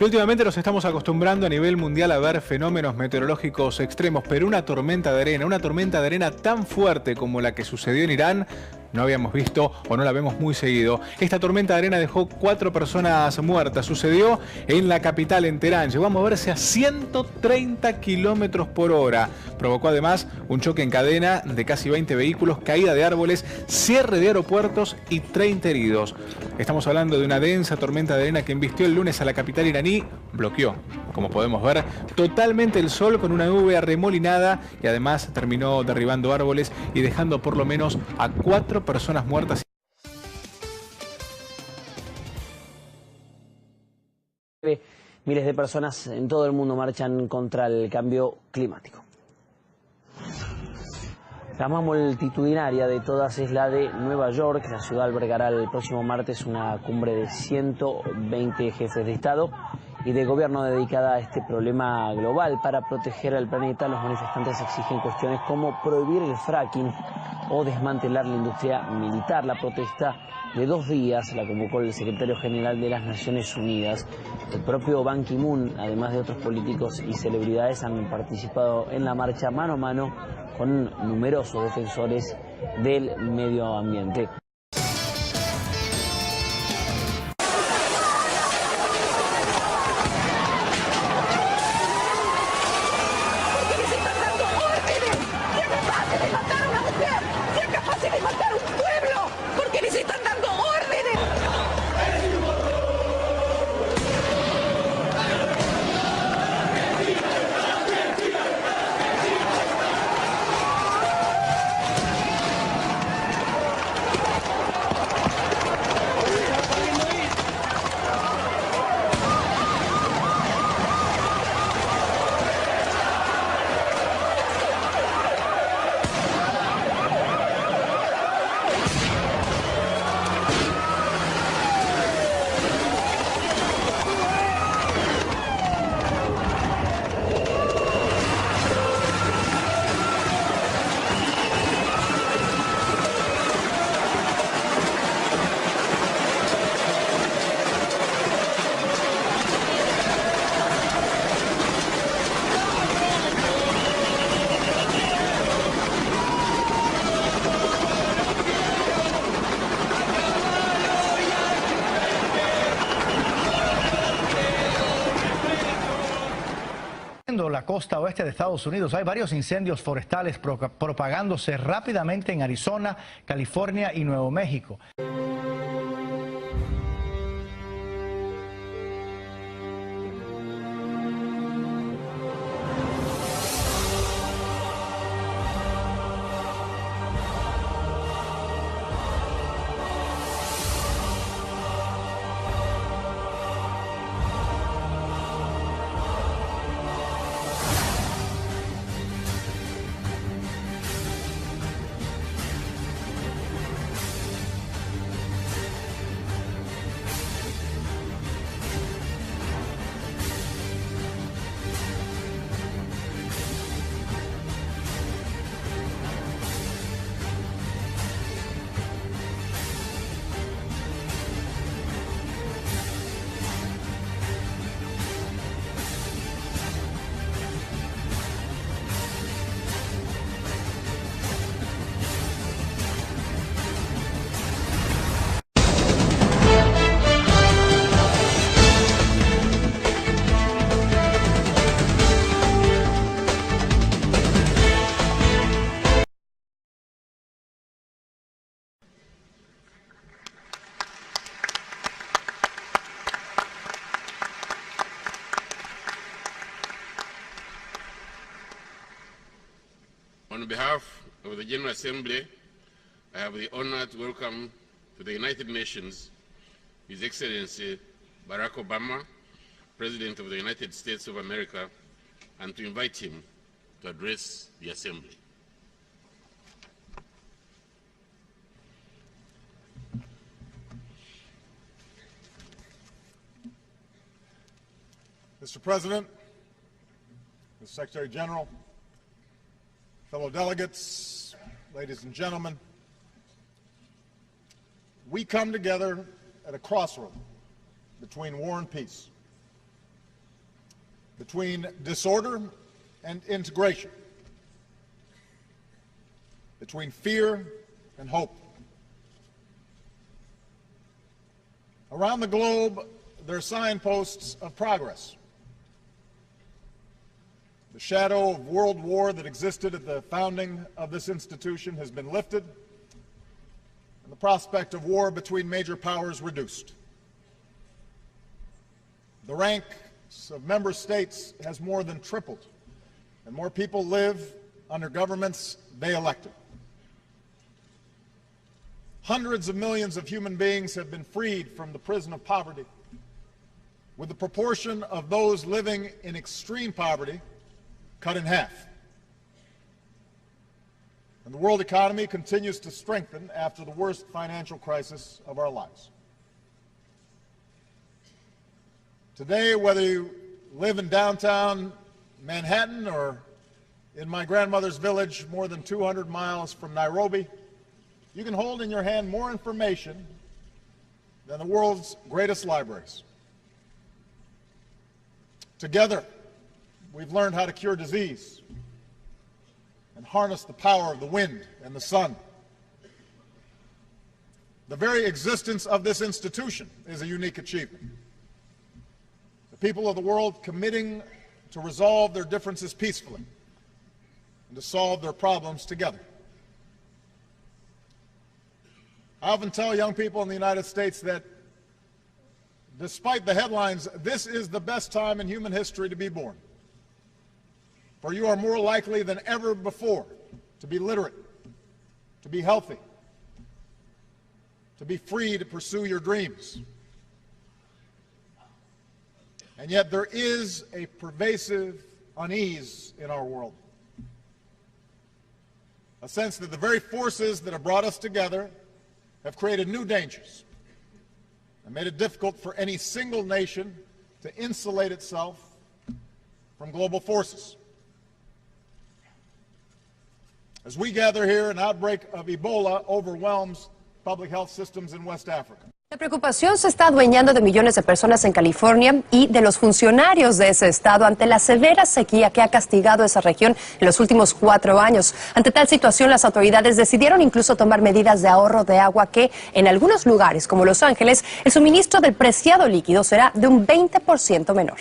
Y últimamente nos estamos acostumbrando a nivel mundial a ver fenómenos meteorológicos extremos, pero una tormenta de arena tan fuerte como la que sucedió en Irán, no habíamos visto o no la vemos muy seguido. Esta tormenta de arena dejó 4 personas muertas. Sucedió en la capital, en Teherán. Llegó a moverse a 130 kilómetros por hora. Provocó además un choque en cadena de casi 20 vehículos, caída de árboles, cierre de aeropuertos y 30 heridos. Estamos hablando de una densa tormenta de arena que embistió el lunes a la capital iraní, bloqueó, como podemos ver, totalmente el sol con una nube arremolinada y además terminó derribando árboles y dejando por lo menos a 4 personas muertas. Miles de personas en todo el mundo marchan contra el cambio climático. La más multitudinaria de todas es la de Nueva York. La ciudad albergará el próximo martes una cumbre de 120 jefes de Estado y de gobierno dedicada a este problema global. Para proteger al planeta, los manifestantes exigen cuestiones como prohibir el fracking o desmantelar la industria militar. La protesta de 2 días la convocó el secretario general de las Naciones Unidas. El propio Ban Ki-moon, además de otros políticos y celebridades, han participado en la marcha mano a mano con numerosos defensores del medio ambiente. La costa oeste de Estados Unidos hay varios incendios forestales propagándose rápidamente en Arizona, California y Nuevo México. On behalf of the General Assembly, I have the honor to welcome to the United Nations His Excellency Barack Obama, President of the United States of America, and to invite him to address the Assembly. Mr. President, Mr. Secretary General, fellow delegates, ladies and gentlemen, we come together at a crossroad between war and peace. between disorder and integration, between fear and hope. Around the globe, there are signposts of progress. The shadow of world war that existed at the founding of this institution has been lifted, and the prospect of war between major powers reduced. The ranks of member states has more than tripled, and more people live under governments they elected. Hundreds of millions of human beings have been freed from the prison of poverty, with the proportion of those living in extreme poverty cut in half. And the world economy continues to strengthen after the worst financial crisis of our lives. Today, whether you live in downtown Manhattan or in my grandmother's village more than 200 miles from Nairobi, you can hold in your hand more information than the world's greatest libraries. Together, we've learned how to cure disease and harness the power of the wind and the sun. The very existence of this institution is a unique achievement. The people of the world committing to resolve their differences peacefully and to solve their problems together. I often tell young people in the United States that despite the headlines, this is the best time in human history to be born. For you are more likely than ever before to be literate, to be healthy, to be free to pursue your dreams. And yet there is a pervasive unease in our world. A sense that the very forces that have brought us together have created new dangers and made it difficult for any single nation to insulate itself from global forces. As we gather here, an outbreak of Ebola overwhelms public health systems in West Africa. La preocupación se está adueñando de millones de personas en California y de los funcionarios de ese estado ante la severa sequía que ha castigado esa región en los últimos 4 años. Ante tal situación, las autoridades decidieron incluso tomar medidas de ahorro de agua que, en algunos lugares, como Los Ángeles, el suministro del preciado líquido será de un 20% menor.